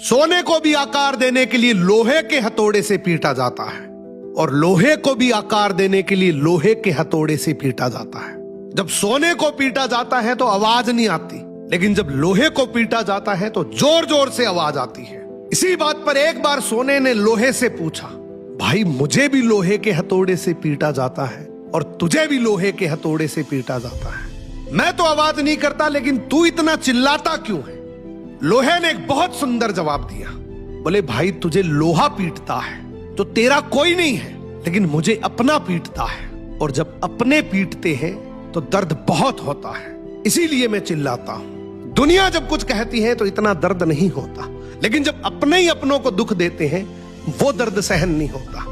सोने को भी आकार देने के लिए लोहे के हथौड़े से पीटा जाता है और लोहे को भी आकार देने के लिए लोहे के हथौड़े से पीटा जाता है। जब सोने को पीटा जाता है तो आवाज नहीं आती, लेकिन जब लोहे को पीटा जाता है तो जोर जोर से आवाज आती है। इसी बात पर एक बार सोने ने लोहे से पूछा, भाई मुझे भी लोहे के हथौड़े से पीटा जाता है और तुझे भी लोहे के हथौड़े से पीटा जाता है, मैं तो आवाज नहीं करता लेकिन तू इतना चिल्लाता क्यों है? लोहे ने एक बहुत सुंदर जवाब दिया। बोले भाई तुझे लोहा पीटता है तो तेरा कोई नहीं है, लेकिन मुझे अपना पीटता है और जब अपने पीटते हैं तो दर्द बहुत होता है, इसीलिए मैं चिल्लाता हूं। दुनिया जब कुछ कहती है तो इतना दर्द नहीं होता, लेकिन जब अपने ही अपनों को दुख देते हैं वो दर्द सहन नहीं होता।